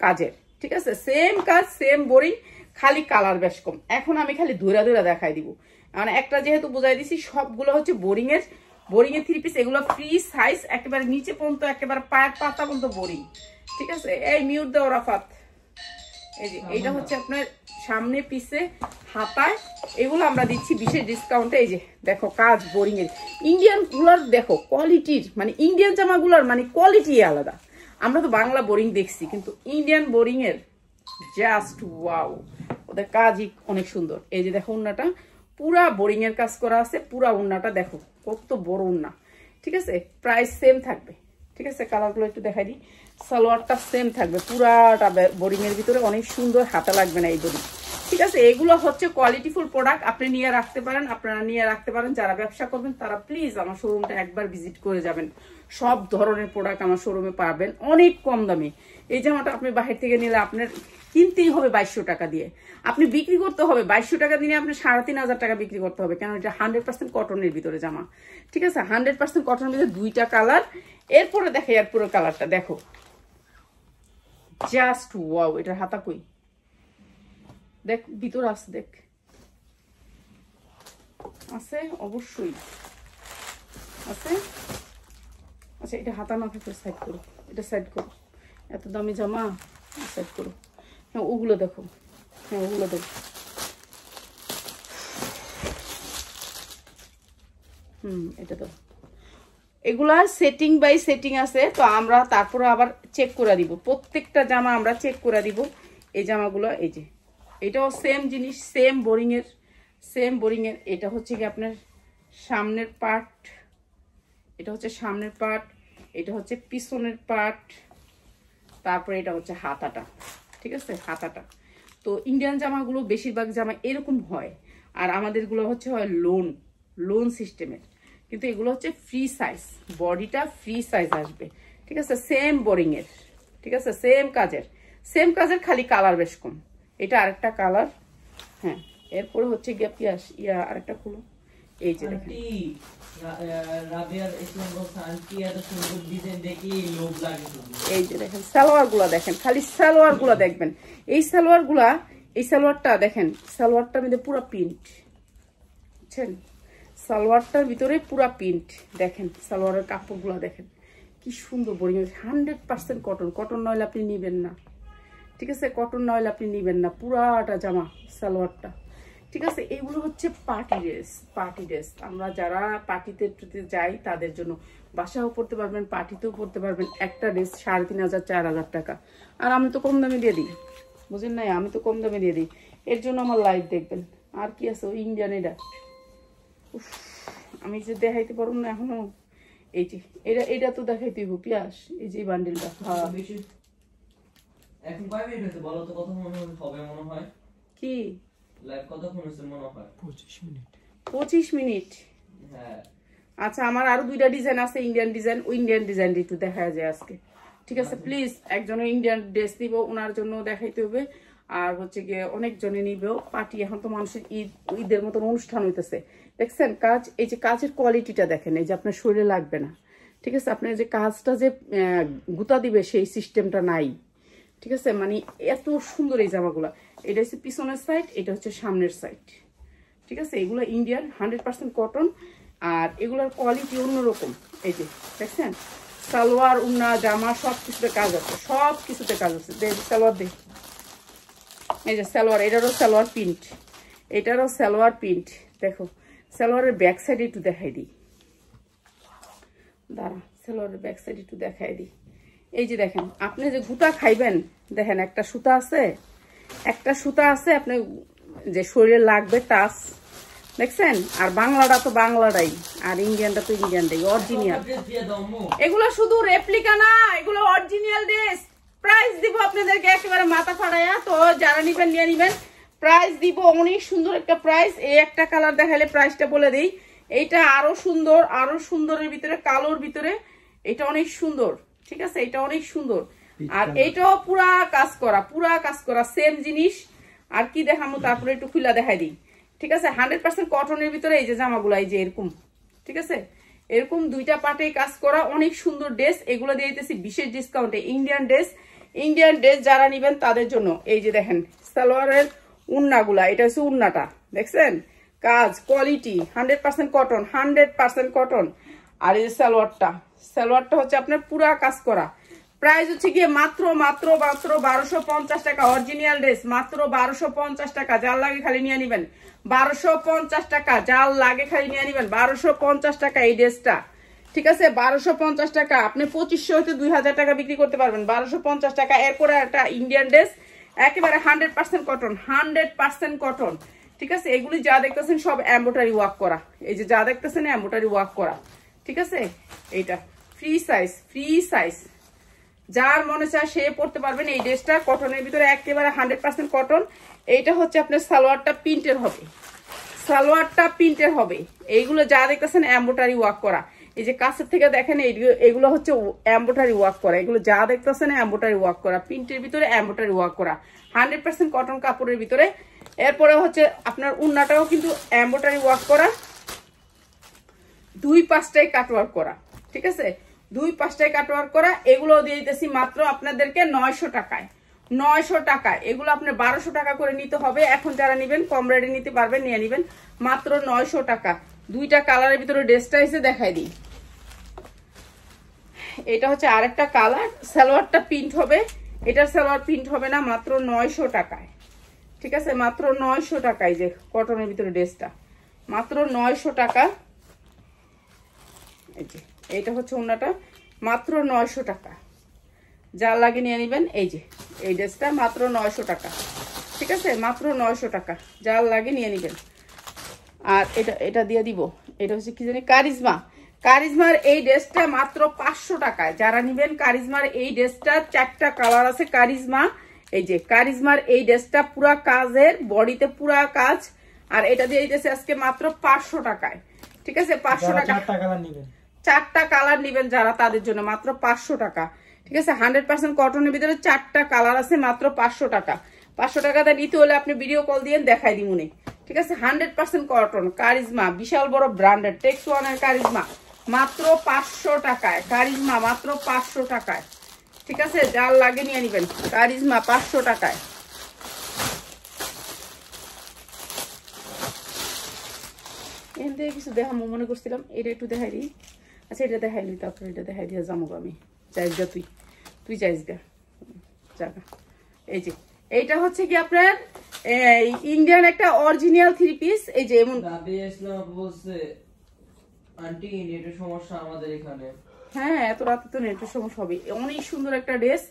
কাজের, ঠিক আছে। সেম কাজ, সেম বোরিং, খালি কালার বেশ কম। এখন আমি খালি ধুরা ধুরা দেখাই দিব, মানে একটা যেহেতু বোঝাই দিছি। সবগুলো হচ্ছে বোরিং এর 3 পিস, এগুলো ফ্রি সাইজ, একেবারে নিচে পর্যন্ত, একেবারে পায়ের পাতা পর্যন্ত বোরিং, ঠিক আছে। এই মিউট দাও রাফাত। এই যে এইটা হচ্ছে আপনার সামনে পিছে হাতায়, এগুলো আমরা দিচ্ছি বিশেষ ডিসকাউন্টে। এই যে দেখো কাজ বোরিং এর, ইন্ডিয়ান গুলার দেখো কোয়ালিটির, মানে ইন্ডিয়ান জামাগুলার মানে কোয়ালিটি আলাদা। আমরা তো বাংলা বোরিং দেখছি, কিন্তু ইন্ডিয়ান বোরিং এর জাস্ট ওয়াও, ওদের কাজই অনেক সুন্দর। এই যে দেখো উন্নাটা পুরা বোরিং এর কাজ করা আছে, পুরা উন্নাটা দেখো কত বড় উন্না, ঠিক আছে। প্রাইস সেম থাকবে, ঠিক আছে। কালারগুলো একটু দেখাই দিই। সালোয়ারটা সেম থাকবে, পুরাটা বোরিং এর ভিতরে, অনেক সুন্দর, হাতা লাগবে না এই বোরিং, ঠিক আছে। এগুলো হচ্ছে কোয়ালিটিফুল প্রোডাক্ট, আপনি নিয়ে রাখতে পারেন, আপনারা নিয়ে রাখতে পারেন। যারা ব্যবসা করবেন তারা প্লিজ আমার শোরুমটা একবার ভিজিট করে যাবেন। সব ধরনের প্রোডাক্ট আমার শোরুমে পাবেন অনেক কম দামে। এই জামাটা আপনি বাহির থেকে নিলে আপনার কিনতেই হবে 2200 টাকা দিয়ে, আপনি বিক্রি করতে হবে 2200 টাকা দিয়ে, আপনি 3500 টাকা বিক্রি করতে হবে, কেন এটা 100% কটনের ভিতরে জামা, ঠিক আছে। 100% কটনের ভিতরে দুইটা কালার। এরপরে দেখে এর পুরো কালারটা দেখো, জাস্ট ওয়াও। এটার হাতা কই দেখ, ভিতর আছে, দেখ আছে, অবশ্যই আছে। আচ্ছা এটা হাতা না থাকলে সাইড করো, এটা সাইড করো, এত দামি জামা সাইড করো। হ্যাঁ ওগুলো দেখো, হ্যাঁ ওগুলো দেখো, এটা তো এগুলার সেটিং বাই সেটিং আছে। তো আমরা তারপরে আবার চেক করে দিব, প্রত্যেকটা জামা আমরা চেক করে দিব। এই জামাগুলো এই যে এটাও সেম জিনিস, সেম বোরিং এর। এটা হচ্ছে কি আপনার সামনের পার্ট, এটা হচ্ছে সামনের পার্ট, এটা হচ্ছে পিছনের পার্ট, তারপরে এটা হচ্ছে হাতাটা, ঠিক আছে, হাতাটা। তো ইন্ডিয়ান জামাগুলো বেশিরভাগ জামা এরকম হয়, আর আমাদেরগুলো হচ্ছে হয় লোন সিস্টেমের, কিন্তু এগুলো হচ্ছে ফ্রি সাইজ, বডিটা ফ্রি সাইজ আসবে, ঠিক আছে, সেম বোরিং এর, ঠিক আছে, সেম কাজের খালি কালার বেশ কম। এটা আরেকটা কালার, হ্যাঁ। এরপরে হচ্ছে গিয়ে পিয়াস আরেকটা খুলো, এই যে দেখেন এই যে দেখেন সালোয়ার গুলা দেখেন, খালি সালোয়ার গুলা দেখবেন। এই সালোয়ারটা দেখেন, সালোয়ারটার মধ্যে পুরো প্রিন্ট, বুঝছেন, সালোয়ারটার ভিতরে পুরো প্রিন্ট দেখেন। সালোয়ারের কাপড় গুলা দেখেন কি সুন্দর বোরিং, 100% কটন নইলে আপনি নিবেন না, ঠিক আছে, কটন নইলে আপনি নিবেন না, পুরাটা জামা সালোয়ারটা, ঠিক আছে। এগুলো হচ্ছে পার্টি ড্রেস। আমরা যারা পার্টিতে যাই তাদের জন্য, বাসাও পড়তে পারবেন, পার্টিতেও পড়তে পারবেন। একটা ড্রেস 3500 4000 টাকা, আর আমি তো কম দামে দিয়ে দিই, বুঝেন নাই, আমি তো কম দামে দিয়ে দিই। এর জন্য আমার লাইভ দেখবেন। আর কি আছে ওই ইন্ডিয়ান, আমি যে দেখাইতে পারবো না এখনো, এই যে এটা তো দেখাইতে হইব পিয়াস, এই যে বান্ডেলটা। এখন কয় মিনিট হয়েছে বলো তো, কত মনে হয় কি লাইভ কতক্ষণ হয়েছে মনে হয়? 25 মিনিট। হ্যাঁ আচ্ছা, আমার আরো 2টা ডিজাইন আছে ইন্ডিয়ান ডিজাইন, ওই ইন্ডিয়ান ডিজাইনটা একটু দেখা যায় আজকে, ঠিক আছে। প্লিজ একজনের ইন্ডিয়ান ড্রেস দিব, ওনার জন্য দেখাইতে হবে। আর হচ্ছে গিয়ে অনেকজনে নিবেও পার্টি, এখন তো মানুষের ঈদের মতন অনুষ্ঠান হইতেছে, দেখছেন কাজ, এই যে কাজের কোয়ালিটিটা দেখেন, এই যে আপনার শরীরে লাগবে না, ঠিক আছে, আপনার যে কাজটা যে গুতা দিবে সেই সিস্টেমটা নাই, ঠিক আছে, মানে এত সুন্দর এই জামাগুলা। এটা হচ্ছে পিছনের সাইড, এটা হচ্ছে সামনের সাইড, ঠিক আছে। এগুলো ইন্ডিয়ান 100% কটন, আর এগুলোর কোয়ালিটি অন্যরকম। এই যে দেখছেন সালোয়ার, উন্না, জামা সব কিছুতে কাজ আছে, সালোয়ার দে, এই যে সালোয়ার, এটারও সালোয়ার প্রিন্ট, দেখো সালোয়ারের ব্যাক সাইড একটু দেখাই দিই, দাঁড়া, সালোয়ারের ব্যাক সাইড একটু দেখাই দিই। এই যে দেখেন, আপনি যে গুতা খাইবেন, দেখেন একটা সুতা আছে, আপনি যে শরীরে লাগবে টাচ, দেখছেন। আর বাংলাটা তো বাংলাটাই, আর ইন্ডিয়ানটা তো ইন্ডিয়ানটাই, অরিজিনাল। এগুলো শুধু রেপ্লিকা না, এগুলো অরিজিনাল ড্রেস। প্রাইস দিব আপনাদেরকে একেবারে মাথা ফাড়াইয়া, তো যারা নিবেন নিয়ে নিবেন। প্রাইস দিব অনেক সুন্দর একটা প্রাইস। এই একটা কালার দেখালে প্রাইসটা বলে দিই, এইটা আরো সুন্দরের ভিতরে, কালোর ভিতরে, এটা অনেক সুন্দর, ঠিক আছে, এটা অনেক সুন্দর। আর এইটাও পুরা কাজ করা সেম জিনিস। আর কি দেখাবো, তারপরে একটু খুলা দেখাই দিই, ঠিক আছে। 100% কটনের ভিতরে এই যে জামাগুলো, এই যে এরকম, ঠিক আছে, এরকম 2টা পার্টে কাজ করা অনেক সুন্দর ড্রেস। এগুলো দিয়ে দিতেছি বিশেষ ডিসকাউন্টে। ইন্ডিয়ান ড্রেস যারা নিবেন তাদের জন্য। এই যে দেখেন সালোয়ারের উন্নাগুলা, এটা হচ্ছে উন্নাটা, দেখছেন কাজ, কোয়ালিটি 100% কটন। আর এই যে সালোয়ারটা হচ্ছে আপনার পুরা কাজ করা। প্রাইস হচ্ছে গিয়ে মাত্র 1250 টাকা। অরিজিনাল ড্রেস মাত্র 1250 টাকা। যার লাগে খালি নিয়ে নিবেন 1250 টাকা, যার লাগে খালি নিয়ে নিবেন 1250 টাকা এই ড্রেসটা, ঠিক আছে। 1250 টাকা, আপনি 2500 হইতে 2000 টাকা বিক্রি করতে পারবেন 1250 টাকা। এরপরে একটা ইন্ডিয়ান ড্রেস, একেবারে 100% কটন, ঠিক আছে। এগুলি যা দেখতেছেন সব এমব্রয়ডারি ওয়ার্ক করা, এই যে যা দেখতেছেন এমব্রয়ডারি ওয়ার্ক করা, ঠিক আছে। এইটা ফ্রি সাইজ, যার মনে চায় সে পড়তে পারবেন এই ড্রেসটা। কটনের ভিতরে একেবারে 100% কটন। এইটা হচ্ছে আপনার সালোয়ারটা প্রিন্টের হবে, এইগুলো যা দেখতেছেন এমব্রয়ডারি ওয়ার্ক করা। এই যে কাছের থেকে দেখেন, এগুলো হচ্ছে এমব্রয়ডারি ওয়ার্ক করা, এগুলো যা দেখতেছেন এমব্রয়ডারি ওয়ার্ক করা, প্রিন্টের ভিতরে এমব্রয়ডারি ওয়ার্ক করা, 100% কটন কাপড়ের ভিতরে। এরপরে হচ্ছে আপনার উন্নাটাও কিন্তু এমব্রয়ডারি ওয়ার্ক করা, 2-5টাই কাটওয়ার্ক করা, ঠিক আছে, 2-5টাই কাটওয়ার্ক করা। এগুলো দিয়ে দিতেছি মাত্র আপনাদেরকে 900 টাকায়। এগুলো আপনি 1200 টাকা করে নিতে হবে। এখন যারা নিবেন কম রেটে নিতে পারবেন, নিয়ে নিবেন মাত্র 900 টাকা। 2টা কালারের ভিতরে ড্রেসটা এসে দেখাই দিই। এটা হচ্ছে আরেকটা কালার, সালোয়ারটা প্রিন্ট হবে, এটার সালোয়ার প্রিন্ট হবে না, মাত্র 900 টাকায়, ঠিক আছে, মাত্র 900 টাকায়। যে কটনের ভিতরে ড্রেসটা মাত্র 900 টাকা। এই যে এইটা হচ্ছে ওন্নাটা, মাত্র 900 টাকা। যা লাগে নিয়ে নিবেন। এই যে এই ড্রেসটা মাত্র 900 টাকা, ঠিক আছে, মাত্র 900 টাকা, যার লাগে নিয়ে নেবেন। আর এটা দিয়ে দিব, এটা হচ্ছে কি জানি কারিজমা, কারিজমার এই ড্রেসটা মাত্র 500 টাকায়। যারা নেবেন কারিজমার এই ড্রেসটা 4টা কালার আছে কারিজমা, এই যে কারিজমার এই ড্রেসটা পুরা কাজের, বডিতে পুরা কাজ, আর এটা দিয়ে দিতেছে আজকে মাত্র 500 টাকায়, ঠিক আছে, 500 টাকা। 4টা কালার নেবেন যারা, তাদের জন্য মাত্র 500 টাকা, ঠিক আছে। 100% কটনের ভিতরে 4টা কালার আছে, মাত্র 500 টাকা। 500 টাকাটা নিতে হলে আপনি ভিডিও কল দিয়ে দেখাই দিমুনি, ঠিক আছে। 100% কটন কারিজমা, বিশাল বড় ব্র্যান্ডের টেক্স ওয়ানের কারিজমা, মাত্র 500 টাকায়। কারিজমা মাত্র 500 টাকায়, ঠিক আছে, যার লাগে নিয়ে নেবেন। কারিজমা 500 টাকায়। এখান থেকে কিছু দেখাবো মনে করছিলাম, এটা একটু দেখাই দিই। আচ্ছা এটা দেখাই নি, তারপরে এটা দেখাই দিয়ে যাবো আমি। চাইজগা তুই চাইজগা জায়গা। এই যে এইটা হচ্ছে কি আপনার ইন্ডিয়ান একটা অরিজিনাল 3 পিস। এই যে এমন বলছে আন্টি নেটের সমস্যা আমাদের এখানে। হ্যাঁ, এত রাতে তো নেটের সমস্যা হবে। অনেক সুন্দর একটা ড্রেস,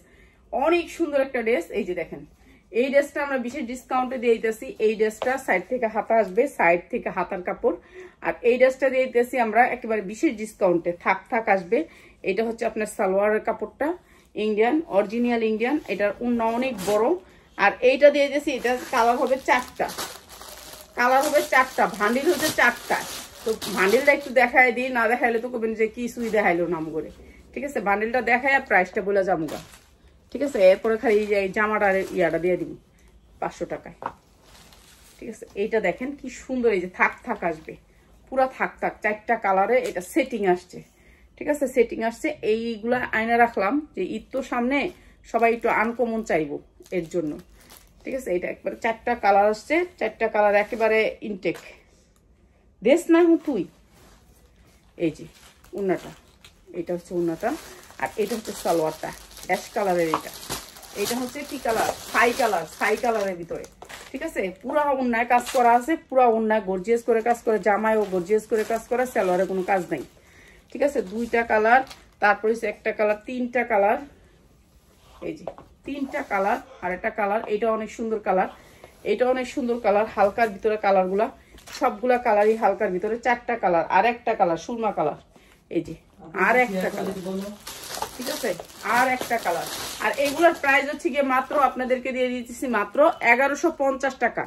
অনেক সুন্দর একটা ড্রেস। এই যে দেখেন, এই ড্রেসটা আমরা বিশেষ ডিসকাউন্টে দিয়ে দিতেছি। এই ড্রেসটা সাইড থেকে হাতা আসবে, সাইড থেকে হাতার কাপড়। আর এই ড্রেসটা দিয়ে দিতেছি আমরা একেবারে বিশেষ ডিসকাউন্টে, থাক আসবে। এটা হচ্ছে আপনার সালোয়ারের কাপড়টা ইন্ডিয়ান, অরিজিনাল ইন্ডিয়ান। এটার উন্না অনেক বড়। আর এইটা দিয়ে দিয়েছি, এটা কালার হবে 4টা, কালার হবে 4টা, ভান্ডিল হচ্ছে 4টা। তো ভান্ডিলটা একটু দেখাই দিই, না দেখাইলে তো কবেন যে কি সুই দেখাইলো নাম করে, ঠিক আছে। ভান্ডিলটা দেখায় প্রাইসটা বলে যাবো, ঠিক আছে। এরপরে খালি এই জামাটার ইয়াটা দিয়ে দিবি 500 টাকায়, ঠিক আছে। এইটা দেখেন কি সুন্দর, এই যে থাক আসবে, পুরা থাক 4টা কালারে এটা সেটিং আসছে, ঠিক আছে, সেটিং আসছে। এইগুলা আয়না রাখলাম যে ঈদ তো সামনে, সবাই একটু আনকমন চাইবো এর জন্য, ঠিক আছে। এটা একবারে 4টা কালার আসছে, 4টা কালার একেবারে ইনটেক দেশ না তুই। এই যে উন্নাটা, এটা হচ্ছে উন্নাটা, আর এটা হচ্ছে সালোয়ারটা অ্যাশ কালারের। এটা হচ্ছে কি কালার, ছাই কালারের ভিতরে, ঠিক আছে। পুরা উন্নায় কাজ করা আছে, পুরা উন্নায় গর্জিয়াস করে কাজ করে, জামায় ও গর্জিয়াস করে কাজ করা, সালোয়ারে কোনো কাজ নাই, ঠিক আছে। 2টা কালার, তারপরে একটা কালার, 3টা কালার, এই যে 3টা কালার। আর একটা কালার, এটা অনেক সুন্দর কালার, এটা অনেক সুন্দর কালার, হালকার ভিতরে কালারগুলা, সবগুলা কালারই হালকার ভিতরে। 4টা কালার, আর একটা কালার সুরমা কালার, এই যে আর একটা কালার, ঠিক আছে, আর একটা কালার। আর এগুলোর প্রাইস হচ্ছে গিয়ে মাত্র আপনাদেরকে দিয়ে দিতেছি মাত্র 1150 টাকা।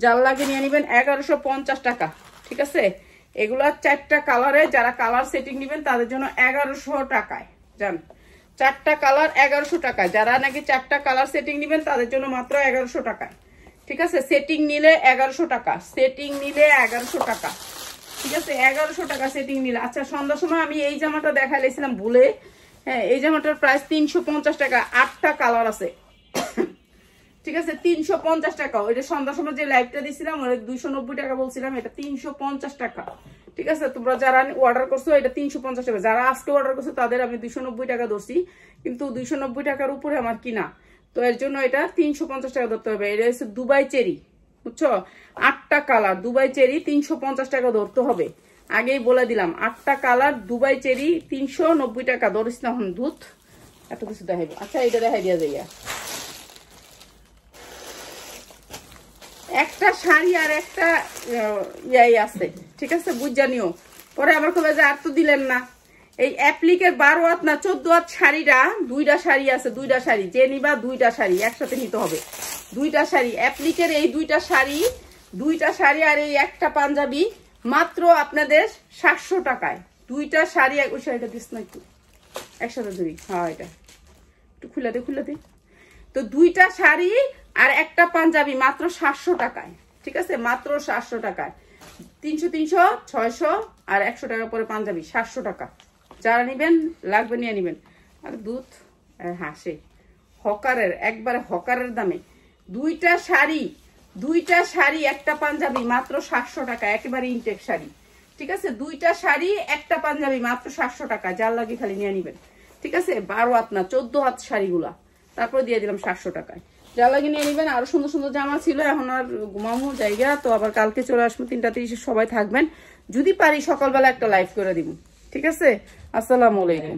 যার লাগে নিয়ে নেবেন 1150 টাকা, ঠিক আছে। এগুলা 4টা কালারে, যারা কালার সেটিং নেবেন তাদের জন্য 1100 টাকায় জান। 4টা কালার 1100 টাকা, যারা নাকি 4টা কালার সেটিং নেবেন তাদের জন্য মাত্র 1100 টাকায়, ঠিক আছে। সেটিং নিলে 1100 টাকা, সেটিং নিলে 1100 টাকা, ঠিক আছে, 1100 টাকা সেটিং নিলে। আচ্ছা সন্ধ্যার সময় আমি এই জামাটা দেখাইছিলাম ভুলে, হ্যাঁ, এই জামাটার প্রাইস 350 টাকা, 8টা কালার আছে, ঠিক আছে, 350 টাকা। ওইটা সন্ধ্যার সময় যে লাইভটা দিছিলাম ওটা 290 টাকা বলছিলাম, এটা 350 টাকা, ঠিক আছে। তোমরা যারা অর্ডার করছো এটা 350 টাকা, যারা আজকে অর্ডার করছো তাদের আমি 290 টাকা ধরছি, কিন্তু 290 টাকার উপরে আমার কিনা, তো এর জন্য এটা 350 টাকা ধরতে হবে। এটা হচ্ছে দুবাই চেরি, বুঝছো, 8টা কালার দুবাই চেরি, 350 টাকা ধরতে হবে, আগেই বলে দিলাম। 8টা কালার দুবাই চেরি 390 টাকা, ধরিস না হন দুধ, এত কিছু দেখাইব। আচ্ছা এটা দেখাই দিয়া যাইয়া, একটা শাড়ি আর একটা ইয়াই আছে, ঠিক আছে, বুঝ জানিও। পরে আমার কবে যে আর তো দিলেন না। এই অ্যাপ্লিকের 12 হাত না 14 হাত শাড়িটা, 2টা শাড়ি আছে, 2টা শাড়ি যে নিবা 2টা শাড়ি একসাথে নিতে হবে, 2টা শাড়ি অ্যাপ্লিকের, এই 2টা শাড়ি আর এই একটা পাঞ্জাবি মাত্র আপনাদের 700 টাকায়। 2টা শাড়ি, ওই শাড়িটা দিস না একটু একসাথে ধরি, হ্যাঁ এটা একটু খুলে দে। তো 2টা শাড়ি আর একটা পাঞ্জাবি মাত্র 700 টাকায়, ঠিক আছে, মাত্র 700 টাকায়। 300 600 আর 100 টাকা পরে পাঞ্জাবি, 700 টাকা। যারা নিবেন লাগবে নিয়ে নিবেন। আর দুধ হাসে হকারের, একবারে হকারের দামে 2টা শাড়ি একটা পাঞ্জাবি মাত্র 700 টাকা, একেবারে ইনটেক শাড়ি, ঠিক আছে। 2টা শাড়ি একটা পাঞ্জাবি মাত্র 700 টাকা, যার লাগে খালি নিয়ে নিবেন, ঠিক আছে। 12 হাত না 14 হাত শাড়িগুলা, তারপর দিয়ে দিলাম 700 টাকায়, যার লাগে নিয়ে নিবেন। আরো সুন্দর সুন্দর জামা ছিল, এখন আর ঘুমামো জায়গা তো, আবার কালকে চলে আসবো 3:30 সবাই থাকবেন, যদি পারি সকালবেলা একটা লাইভ করে দিব, ঠিক আছে। আসসালামু আলাইকুম।